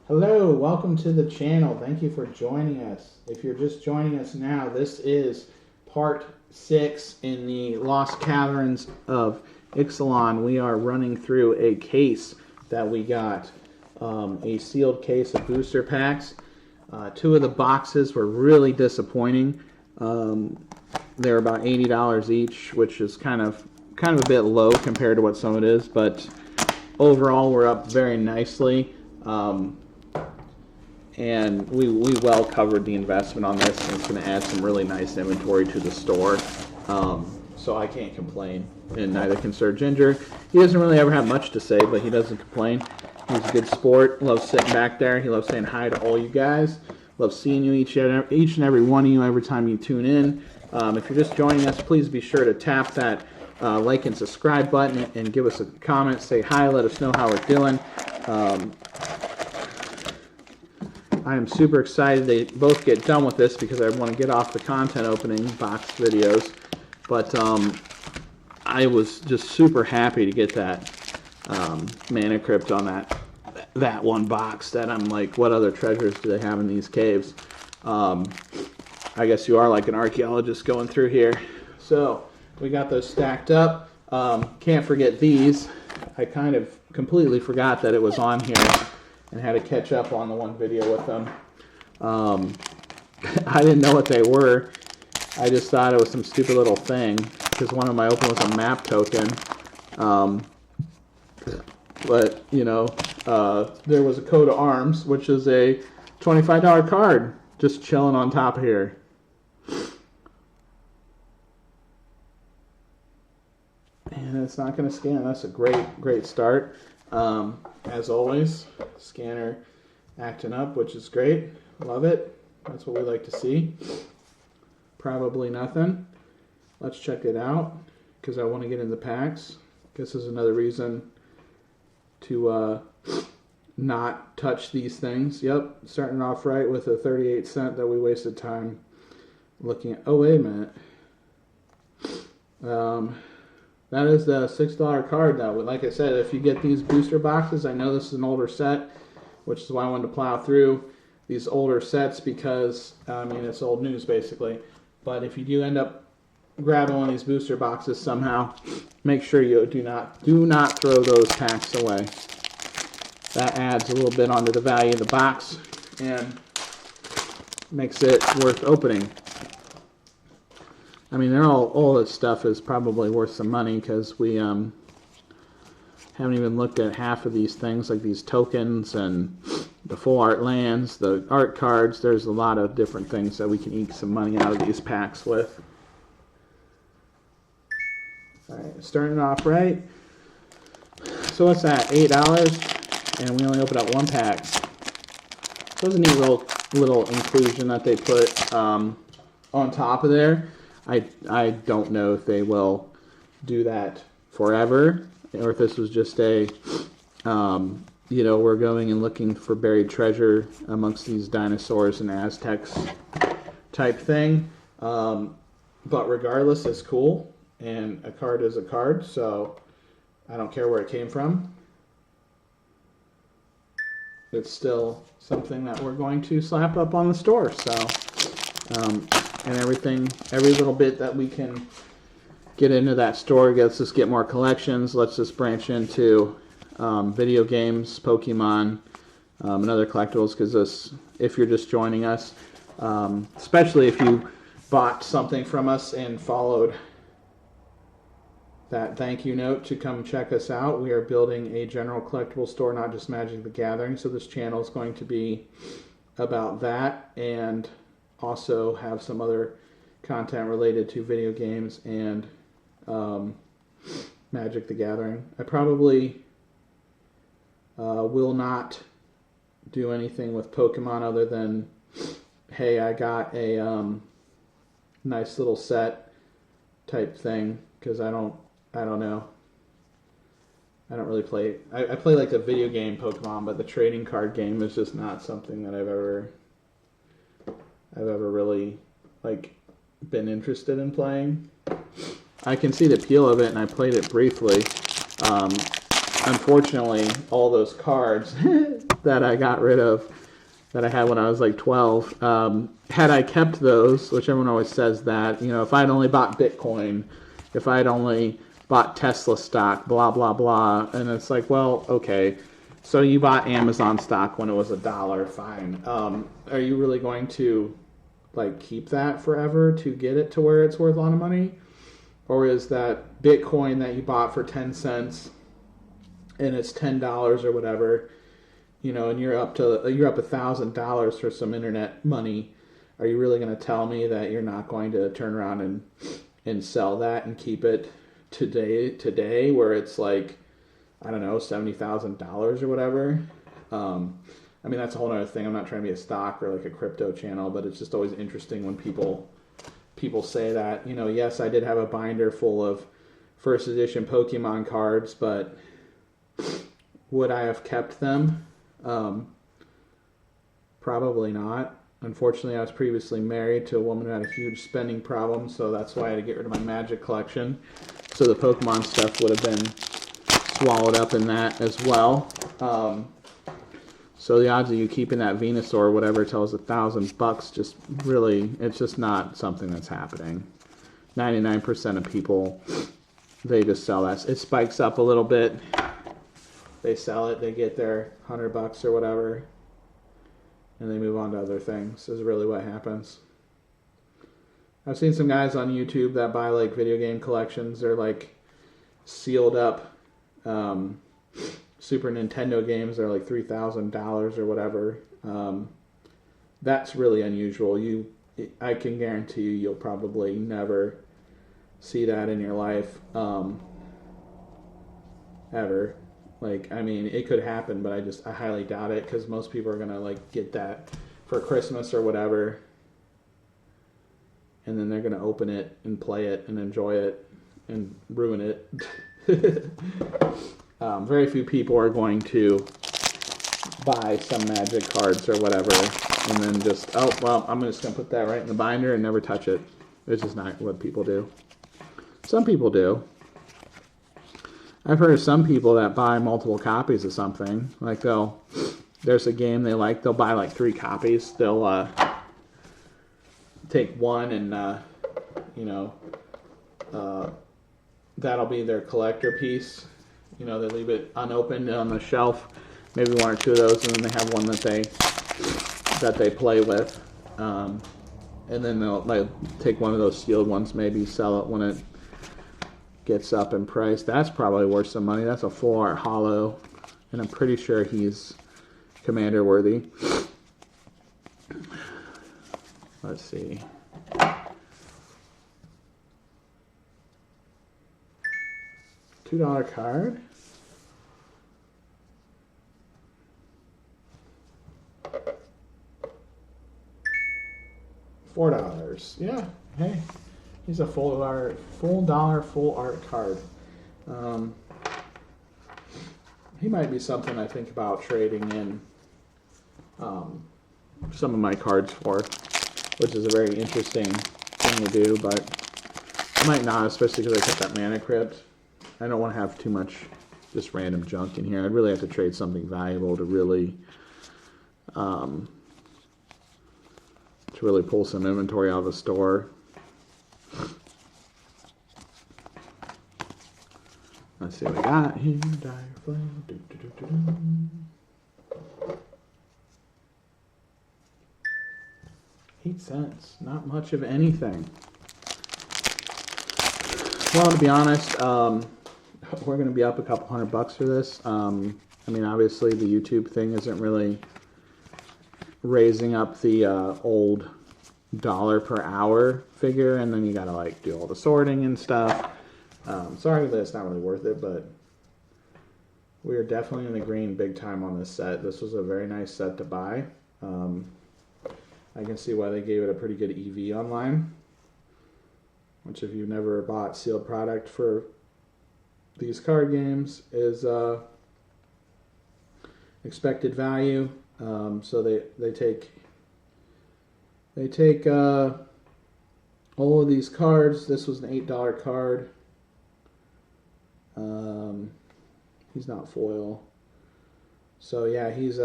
Hello, welcome to the channel. Thank you for joining us. If you're just joining us now, this is part 6 in the Lost Caverns of Ixalan. We are running through a case that we got, a sealed case of booster packs. 2 of the boxes were really disappointing. They're about $80 each, which is kind of a bit low compared to what some of it is, but overall we're up very nicely. And we well covered the investment on this, and it's going to add some really nice inventory to the store. So I can't complain, and neither can Sir Ginger. He doesn't really ever have much to say, but he doesn't complain. He's a good sport, loves sitting back there. He loves saying hi to all you guys. Loves seeing you, each and every one of you, every time you tune in. If you're just joining us, please be sure to tap that like and subscribe button and give us a comment, say hi, let us know how we're doing. I am super excited they both get done with this because I want to get off the content opening box videos. But I was just super happy to get that mana crypt on that one box. That I'm like, what other treasures do they have in these caves? I guess you are like an archaeologist going through here. So we got those stacked up. Can't forget these. I kind of completely forgot that it was on here and had to catch up on the one video with them. I didn't know what they were. I just thought it was some stupid little thing because one of them I opened was a map token. But, you know, there was a coat of arms, which is a $25 card just chilling on top here. And it's not going to scan. That's a great start. As always, scanner acting up, which is great. Love it. That's what we like to see. Probably nothing. Let's check it out because I want to get in the packs. This is another reason to not touch these things. Yep, starting off right with a 38-cent that we wasted time looking at. Oh, wait a minute. That is the $6 card, though. Like I said, if you get these booster boxes, I know this is an older set, which is why I wanted to plow through these older sets because, I mean, it's old news, basically. But if you do end up grabbing one of these booster boxes somehow, make sure you do not throw those packs away. That adds a little bit onto the value of the box and makes it worth opening. I mean, all this stuff is probably worth some money because we haven't even looked at half of these things, like these tokens and the full art lands, the art cards. There's a lot of different things that we can eke some money out of these packs with. All right, starting off right. So what's that? $8, and we only opened up one pack. So it was a neat little inclusion that they put on top of there. I don't know if they will do that forever, or if this was just a, you know, we're going and looking for buried treasure amongst these dinosaurs and Aztecs type thing. But regardless, it's cool, and a card is a card, so I don't care where it came from. It's still something that we're going to slap up on the store, so... and every little bit that we can get into that store lets us get more collections, lets us branch into video games, Pokemon, and other collectibles, because if you're just joining us, especially if you bought something from us and followed that thank you note to come check us out, we are building a general collectible store, not just Magic the Gathering, so this channel is going to be about that, and also have some other content related to video games and Magic the Gathering. I probably will not do anything with Pokemon other than, hey, I got a nice little set type thing, because I don't know. I don't really play. I play like the video game Pokemon, but the trading card game is just not something that I've ever really like been interested in playing. I can see the appeal of it, and I played it briefly. Unfortunately, all those cards, that I got rid of that I had when I was like 12. Had I kept those, which everyone always says that, you know, if I'd only bought Bitcoin, if I'd only bought Tesla stock, blah, blah, blah. And it's like, well, okay. So you bought Amazon stock when it was $1, fine. Are you really going to like keep that forever to get it to where it's worth a lot of money? Or is that Bitcoin that you bought for 10 cents and it's $10 or whatever, you know, and you're up $1,000 for some internet money? Are you really going to tell me that you're not going to turn around and sell that and keep it today where it's like, I don't know, $70,000 or whatever? I mean, that's a whole other thing. I'm not trying to be a stock or like a crypto channel, but it's just always interesting when people say that. You know, yes, I did have a binder full of first edition Pokemon cards, but would I have kept them? Probably not. Unfortunately, I was previously married to a woman who had a huge spending problem, so that's why I had to get rid of my Magic collection. So the Pokemon stuff would have been swallowed up in that as well. So the odds of you keeping that Venusaur or whatever tells $1,000 just really, it's just not something that's happening. 99% of people, they just sell that. It spikes up a little bit. They sell it, they get their $100 or whatever, and they move on to other things, is really what happens. I've seen some guys on YouTube that buy like video game collections. They're like sealed up Super Nintendo games. They're like $3,000 or whatever. That's really unusual. I can guarantee you'll probably never see that in your life, ever. Like, I mean, it could happen, but I highly doubt it, because most people are gonna like get that for Christmas or whatever, and then they're gonna open it and play it and enjoy it and ruin it. Very few people are going to buy some Magic cards or whatever and then just, oh, well, I'm just going to put that right in the binder and never touch it. It's just not what people do. Some people do. I've heard of some people that buy multiple copies of something. Like there's a game they like, they'll buy like 3 copies. They'll take one and, that'll be their collector piece. You know, they leave it unopened on the shelf, maybe 1 or 2 of those, and then they have one that they play with. And then they'll like take one of those sealed ones, maybe sell it when it gets up in price. That's probably worth some money. That's a full art hollow, and I'm pretty sure he's commander worthy. Let's see. $2 card. $4. Yeah. Hey, he's a full art card. He might be something I think about trading in some of my cards for, which is a very interesting thing to do, but I might not, especially because I kept that Mana Crypt. I don't want to have too much just random junk in here. I'd really have to trade something valuable to really pull some inventory out of the store. Let's see what we got here. Dire Flame. 8 cents. Not much of anything. Well, to be honest, we're going to be up a couple $100 for this. I mean, obviously the YouTube thing isn't really raising up the old $1 per hour figure, and then you got to like do all the sorting and stuff. Sorry that it's not really worth it, but we are definitely in the green big time on this set. This was a very nice set to buy. I can see why they gave it a pretty good EV online, which if you've never bought sealed product for these card games is expected value. So they take all of these cards. This was an $8 card. He's not foil. So yeah, he's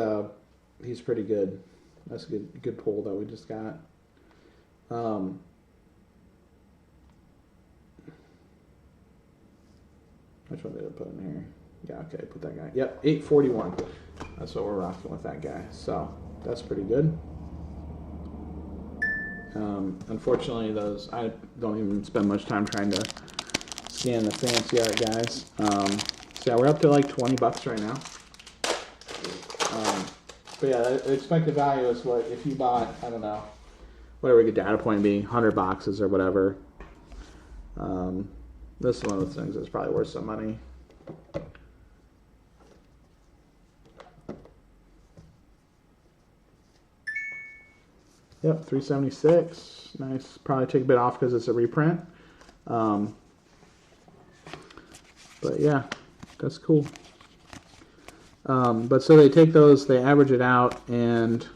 pretty good. That's a good pull that we just got. Which one did I put in here? Yeah, okay, put that guy. Yep, 841. That's what we're rocking with that guy. So that's pretty good. Unfortunately, those I don't even spend much time trying to scan the fancy art guys. So yeah, we're up to like $20 right now. But yeah, the expected value is what if you bought, I don't know, whatever a good data point be, 100 boxes or whatever. This is one of the things that's probably worth some money. Yep, 376. Nice. Probably take a bit off because it's a reprint. But yeah, that's cool. But so they take those, they average it out, and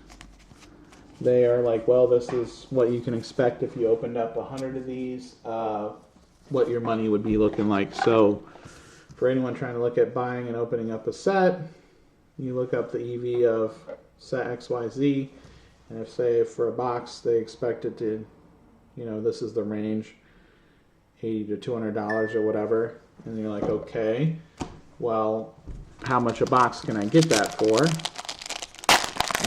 they are like, well, this is what you can expect if you opened up 100 of these, what your money would be looking like. So for anyone trying to look at buying and opening up a set, you look up the EV of set XYZ, and if, say, for a box, they expect it to, you know, this is the range, $80 to $200 or whatever, and you're like, okay, well, how much a box can I get that for?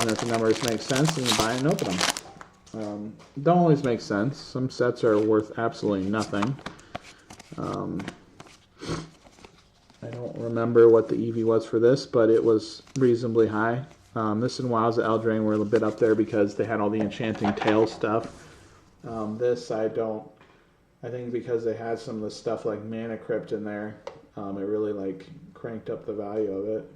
And if the numbers make sense, then you buy it and open them. Don't always make sense. Some sets are worth absolutely nothing. I don't remember what the EV was for this, but it was reasonably high. This and Wowza Eldraine were a bit up there because they had all the Enchanting Tale stuff. This I think because they had some of the stuff like Mana Crypt in there, it really like cranked up the value of it.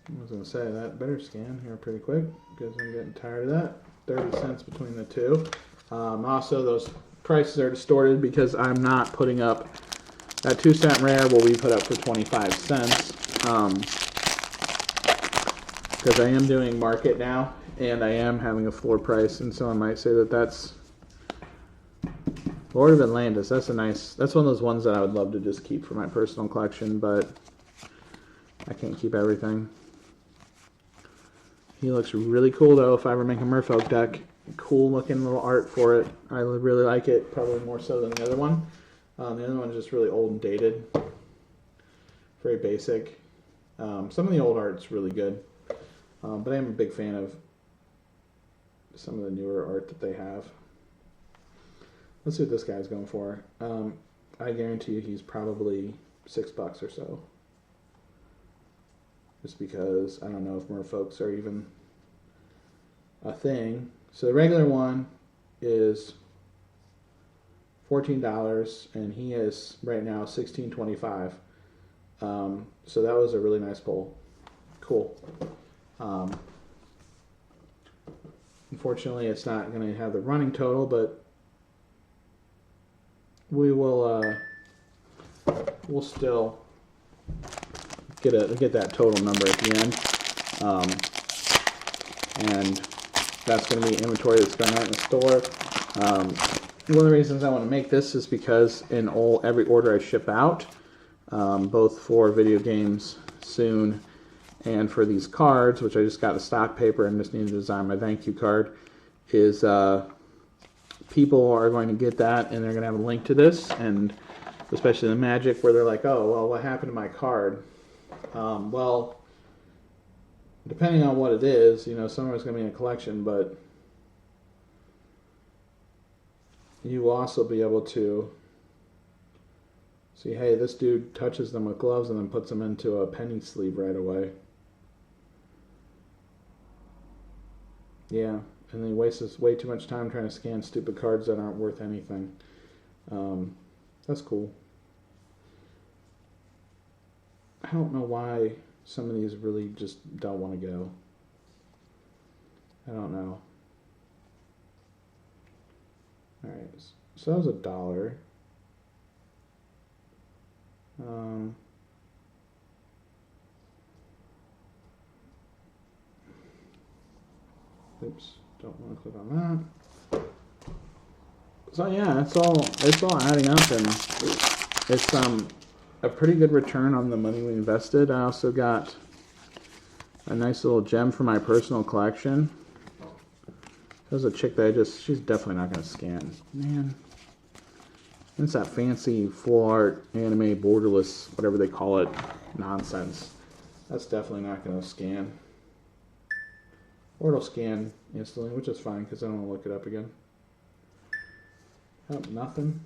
I was going to say that better scan here pretty quick because I'm getting tired of that. 30 cents between the two. Also, those prices are distorted because I'm not putting up that 2-cent rare will be put up for 25 cents because I am doing market now and I am having a floor price, and someone might say that that's Lord of Atlantis. That's one of those ones that I would love to just keep for my personal collection, but I can't keep everything. He looks really cool though. If I ever make a Merfolk deck, cool looking little art for it. I really like it, probably more so than the other one. The other one is just really old and dated. Very basic. Some of the old art's really good. But I am a big fan of some of the newer art that they have. Let's see what this guy's going for. I guarantee you he's probably $6 or so. Just because I don't know if merfolks are even a thing. So the regular one is $14, and he is right now $16.25. So that was a really nice pull. Cool. Unfortunately, it's not going to have the running total, but we will. We'll still get that total number at the end, and that's going to be inventory that's going out in the store. One of the reasons I want to make this is because in every order I ship out, both for video games soon and for these cards, which I just got a stock paper and just need to design my thank you card, is people are going to get that and they're going to have a link to this, and especially the Magic where they're like, oh, well, what happened to my card? Well, depending on what it is, you know, somewhere's going to be in a collection, but you will also be able to see, hey, this dude touches them with gloves and then puts them into a penny sleeve right away. Yeah, and then he wastes way too much time trying to scan stupid cards that aren't worth anything. That's cool. I don't know why some of these really just don't want to go. I don't know. Alright, so that was $1. Oops, don't want to click on that. So yeah, it's all adding up, and it's a pretty good return on the money we invested. I also got a nice little gem for my personal collection. There's a chick that she's definitely not going to scan. Man. It's that fancy full art anime borderless, whatever they call it, nonsense. That's definitely not going to scan. Or it'll scan instantly, which is fine because I don't want to look it up again. Oh, nothing.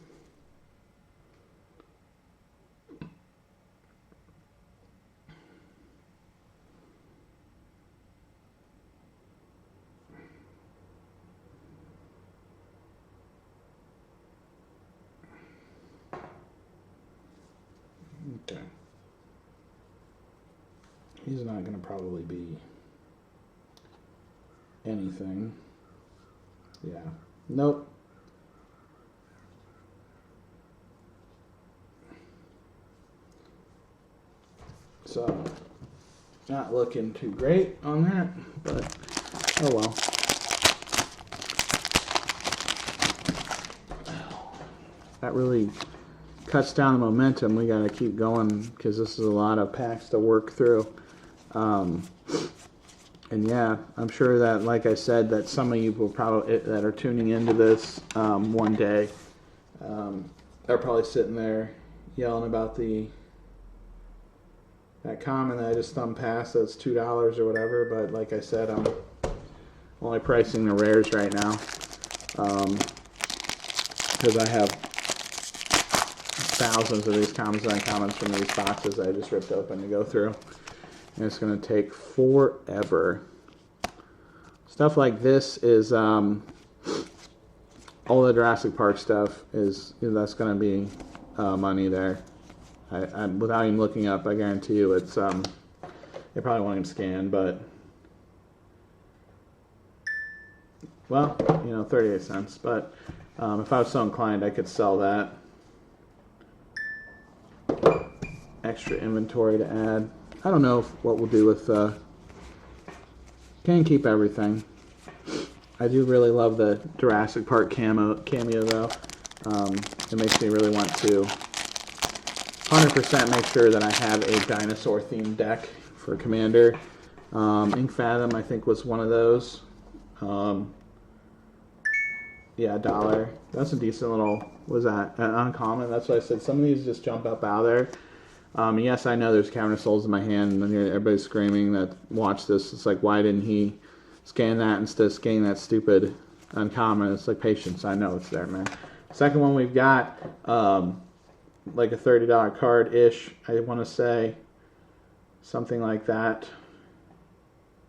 Okay. He's not going to probably be anything. Yeah. Nope. So, not looking too great on that, but oh well. That really cuts down the momentum. We got to keep going because this is a lot of packs to work through. And yeah, I'm sure that, like I said, that some of you will probably that are tuning into this one day are probably sitting there yelling about that comment that I just thumbed past. That's $2 or whatever. But like I said, I'm only pricing the rares right now because I have thousands of these comments and comments from these boxes that I just ripped open to go through. And it's going to take forever. Stuff like this is all the Jurassic Park stuff that's going to be money there. I without even looking up, I guarantee you it's it probably won't even scan, but well, 38 cents. But if I was so inclined, I could sell that. Extra inventory to add. I don't know what we'll do with can't keep everything. I do really love the Jurassic Park cameo though. It makes me really want to 100% make sure that I have a dinosaur themed deck for Commander. Ink Fathom I think was one of those. Yeah, $1. That's a decent little, what was that? Uncommon. That's what I said. Some of these just jump up out of there. Yes, I know there's Cavern of Souls in my hand, and everybody's screaming that watch this. It's like, why didn't he scan that instead of scanning that stupid uncommon? It's like patience. I know it's there, man. Second one we've got, like a $30 card-ish, I want to say. Something like that.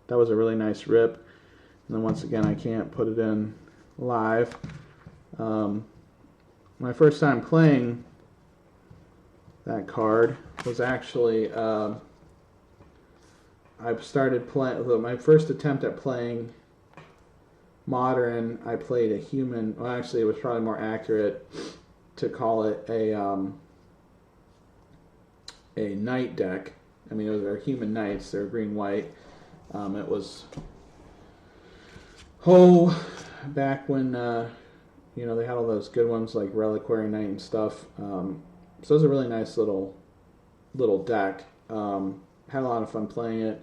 That was a really nice rip. And then once again, I can't put it in live. My first time playing that card was actually I started playing my first attempt at playing Modern. I played a human. Well, actually, it was probably more accurate to call it a knight deck. I mean, they're human knights. They're green white. It was back when they had all those good ones like Reliquary Knight and stuff. So it was a really nice little deck. Had a lot of fun playing it.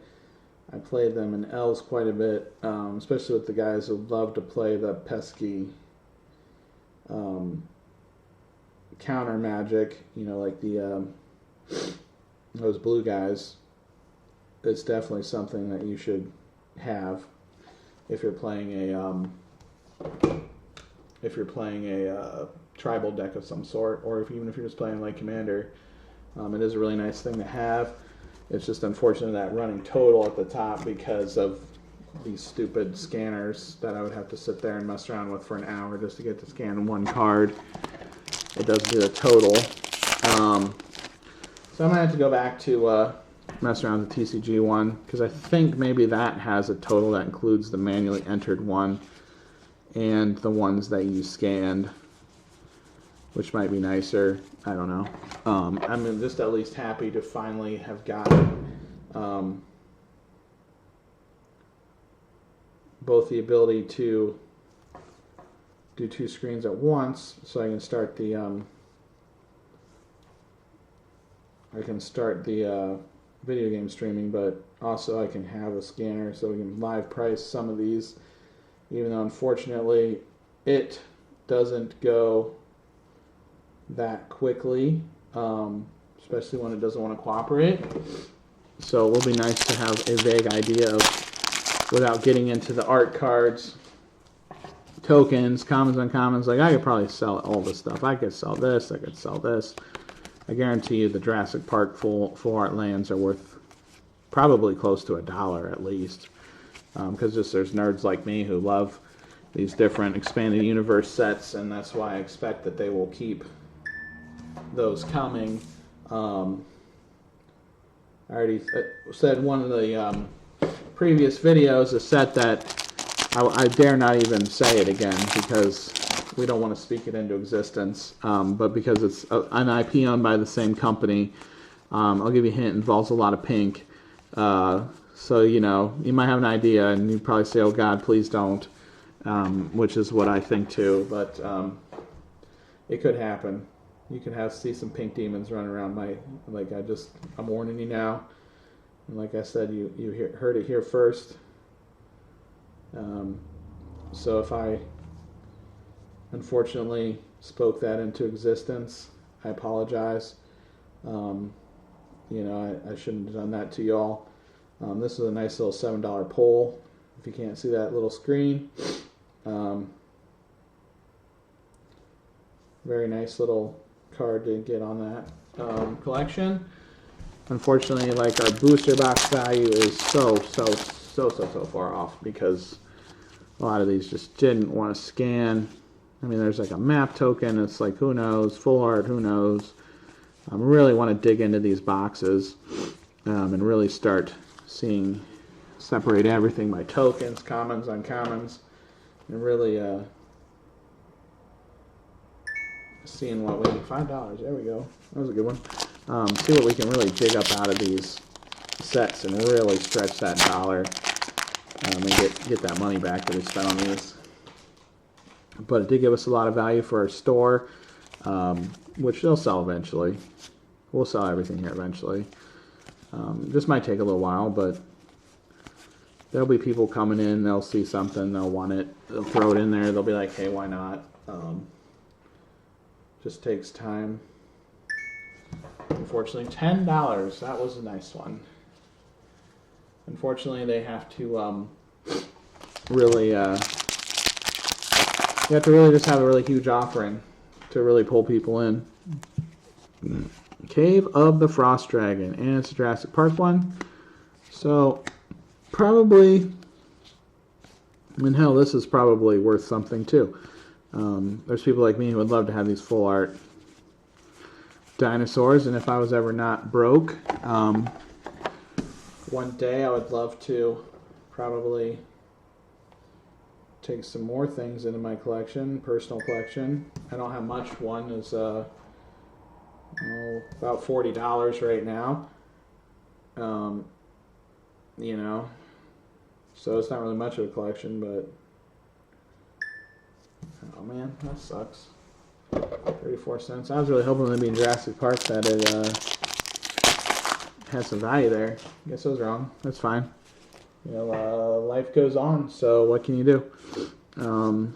I played them in L's quite a bit, especially with the guys who love to play the pesky counter magic. Like those blue guys. It's definitely something that you should have if you're playing a tribal deck of some sort, or even if you're just playing like Commander. It is a really nice thing to have. It's just unfortunate that running total at the top because of these stupid scanners that I would have to sit there and mess around with for an hour just to get to scan one card. It doesn't do the total. So I'm going to have to go back to mess around with the TCG one, because I think maybe that has a total that includes the manually entered one and the ones that you scanned, which might be nicer. I don't know. I'm just at least happy to finally have gotten both the ability to do two screens at once, so I can start the I can start the video game streaming, but also I can have a scanner so we can live price some of these, even though unfortunately it doesn't go that quickly, especially when it doesn't want to cooperate. So it will be nice to have a vague idea of, without getting into the art cards, tokens, commons, uncommons. Like, I could probably sell all this stuff. I could sell this, I could sell this. I guarantee you the Jurassic Park full art lands are worth probably close to $1 at least, because just there's nerds like me who love these different expanded universe sets, and that's why I expect that they will keep those coming. I already said one of the previous videos, a set that I dare not even say it again because we don't want to speak it into existence, but because it's an IP owned by the same company. I'll give you a hint, it involves a lot of pink. So, you know, you might have an idea and you probably say, oh God, please don't, which is what I think too, but it could happen. You could see some pink demons running around I'm warning you now. And like I said, you heard it here first. So if I unfortunately spoke that into existence, I apologize. You know, I shouldn't have done that to y'all. This is a nice little $7 pole. If you can't see that little screen. Very nice little card to get on that collection. Unfortunately, like, our booster box value is so far off because a lot of these just didn't want to scan. I mean, there's like a map token. It's like, who knows? Full art, who knows? I really want to dig into these boxes and really start separate everything by tokens, commons, uncommons, and really seeing what we can. $5. There we go. That was a good one. See what we can really dig up out of these sets and really stretch that dollar and get that money back that we spent on these. But it did give us a lot of value for our store, which they'll sell eventually. We'll sell everything here eventually. This might take a little while, but there'll be people coming in, they'll see something, they'll want it, they'll throw it in there, they'll be like, hey, why not? Just takes time. Unfortunately, $10. That was a nice one. Unfortunately, they have to really, you have to really just have a really huge offering to really pull people in. Cave of the Frost Dragon, and it's a Jurassic Park one. So, probably, I mean, hell, this is probably worth something too. There's people like me who would love to have these full art dinosaurs, and if I was ever not broke, one day I would love to probably take some more things into my collection, personal collection. I don't have much. One is about $40 right now. You know, so it's not really much of a collection, but oh man, that sucks. 34 cents. I was really hoping it'd be in Jurassic Park that it had some value there. I guess I was wrong. That's fine. You know, life goes on, so what can you do? Oh,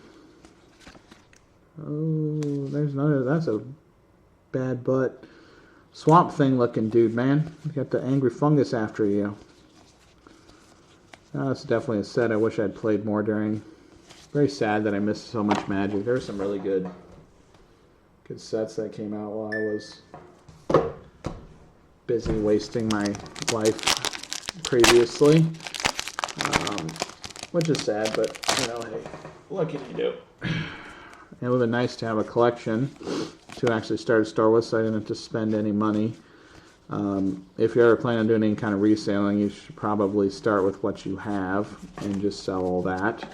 there's another. That's a bad butt swamp thing looking dude, man. You got the angry fungus after you. Oh, that's definitely a set I wish I'd played more during. Very sad that I missed so much Magic. There were some really good sets that came out while I was busy wasting my life previously, which is sad, but you know, hey, what can you do? It would have been nice to have a collection to actually start a store with, so I didn't have to spend any money. If you're ever planning on doing any kind of reselling, you should probably start with what you have and just sell all that.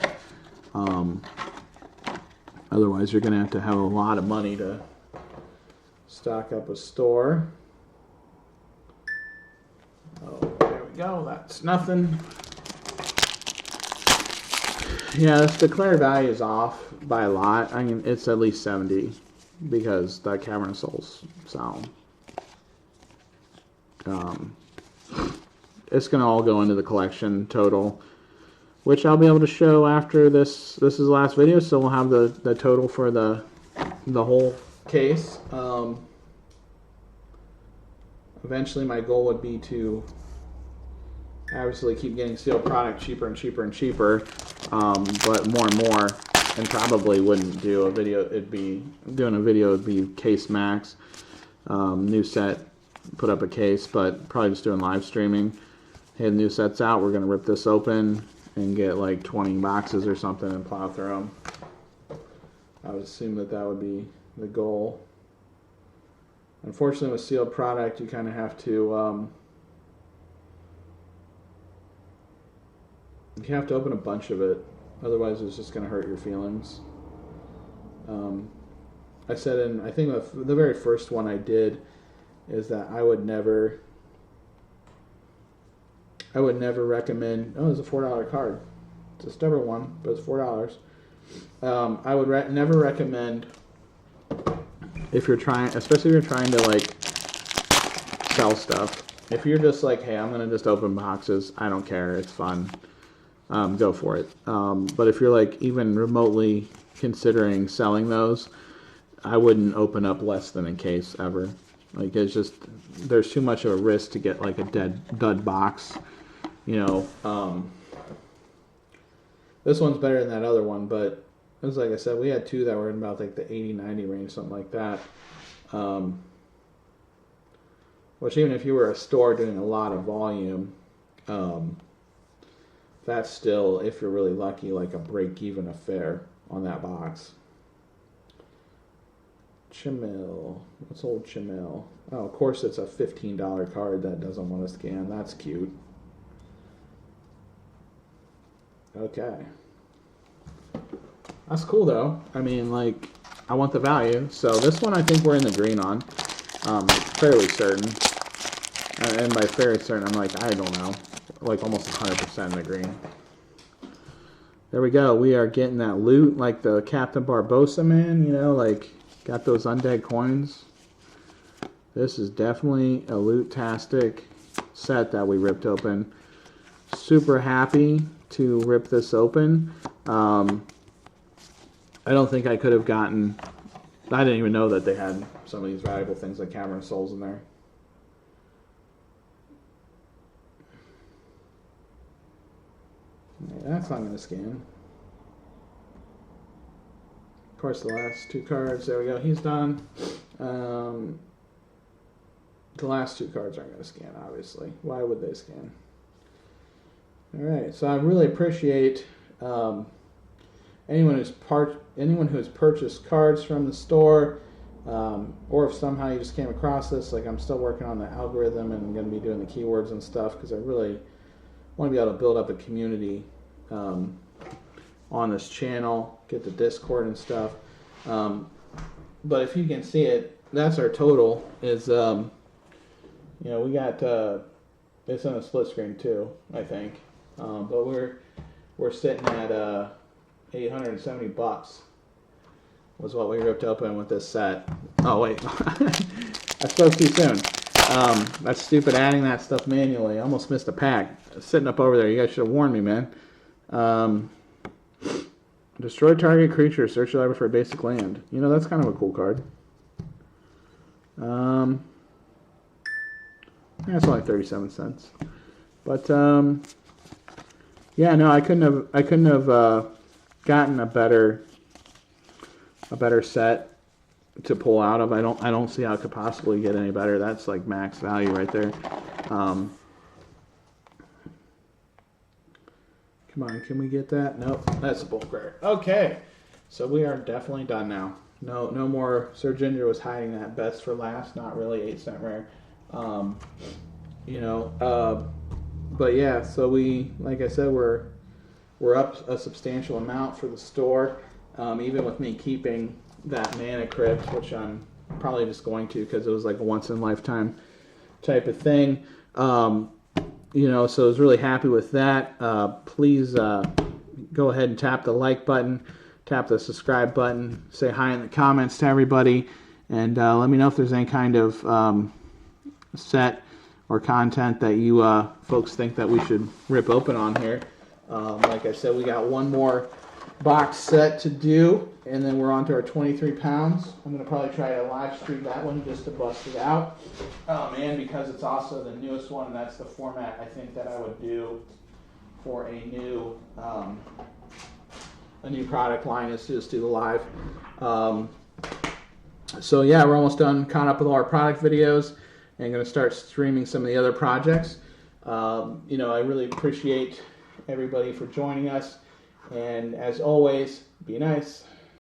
Otherwise, you're going to have a lot of money to stock up a store. Oh, there we go. That's nothing. Yeah, this declared value is off by a lot. I mean, it's at least 70 because the Cavern of Souls. So, it's going to all go into the collection total, which I'll be able to show after this is the last video, so we'll have the total for the whole case. Eventually my goal would be to obviously keep getting sealed product cheaper and cheaper and cheaper, but more and more, and probably wouldn't do a video, it'd be case max, new set, put up a case, but probably just doing live streaming. Hey, the new set's out, we're going to rip this open and get like 20 boxes or something and plow through them. I would assume that would be the goal. Unfortunately, with sealed product, you kind of have to open a bunch of it. Otherwise, it's just going to hurt your feelings. I said I think the very first one I did is that I would never recommend. Oh, it's a $4 card. It's a stubborn one, but it's $4. I would never recommend, if you're trying, especially if you're trying to like sell stuff. If you're just like, hey, I'm gonna just open boxes, I don't care, it's fun, go for it. But if you're like even remotely considering selling those, I wouldn't open up less than a case ever. Like, it's just, there's too much of a risk to get like a dud box. You know, this one's better than that other one, but it was like I said, we had two that were in about like the 80-90 range, something like that. Which even if you were a store doing a lot of volume, that's still, if you're really lucky, like a break-even affair on that box. Chimil. What's old Chimil? Oh, of course it's a $15 card that doesn't want to scan. That's cute. Okay. That's cool though. I mean, like, I want the value. So this one I think we're in the green on. Fairly certain. And by fairly certain, I'm like, I don't know. Like almost 100% in the green. There we go. We are getting that loot like the Captain Barbosa, man. You know, like, got those undead coins. This is definitely a loot-tastic set that we ripped open. Super happy to rip this open. I don't think I could have gotten... I didn't even know that they had some of these valuable things like Cavern of Souls in there. Yeah, that's not going to scan. Of course, the last two cards. There we go. He's done. The last two cards aren't going to scan, obviously. Why would they scan? Alright, so I really appreciate anyone who's purchased cards from the store, or if somehow you just came across this. Like, I'm still working on the algorithm and I'm going to be doing the keywords and stuff because I really want to be able to build up a community on this channel, get the Discord and stuff. But if you can see it, that's our total. Is you know, we got it's on a split screen too, I think. But we're sitting at $870 was what we ripped open with this set. Oh wait, I spoke too soon. That's stupid adding that stuff manually. I almost missed a pack. Sitting up over there. You guys should have warned me, man. Destroy target creature. Search your library for a basic land. You know, that's kind of a cool card. Yeah, it's only 37 cents. But yeah, no, I couldn't have gotten a better set to pull out of. I don't see how it could possibly get any better. That's like max value right there. Come on, can we get that? Nope, that's a bulk rare. Okay, so we are definitely done now. No more. Sir Ginger was hiding that best for last. Not really 8-cent rare. You know, but yeah. So we, like I said, we're up a substantial amount for the store. Even with me keeping that Mana Crypt, which I'm probably just going to because it was like a once in a lifetime type of thing. You know, so I was really happy with that. Please go ahead and tap the like button, tap the subscribe button, say hi in the comments to everybody, and let me know if there's any kind of set or content that you folks think that we should rip open on here. Like I said, we got one more box set to do, and then we're on to our 23 pounds. I'm going to probably try to live stream that one just to bust it out. And because it's also the newest one, and that's the format I think that I would do for a new product line, is to just do the live. So yeah, we're almost done, caught up with all our product videos, and going to start streaming some of the other projects. You know, I really appreciate everybody for joining us, and as always, be nice.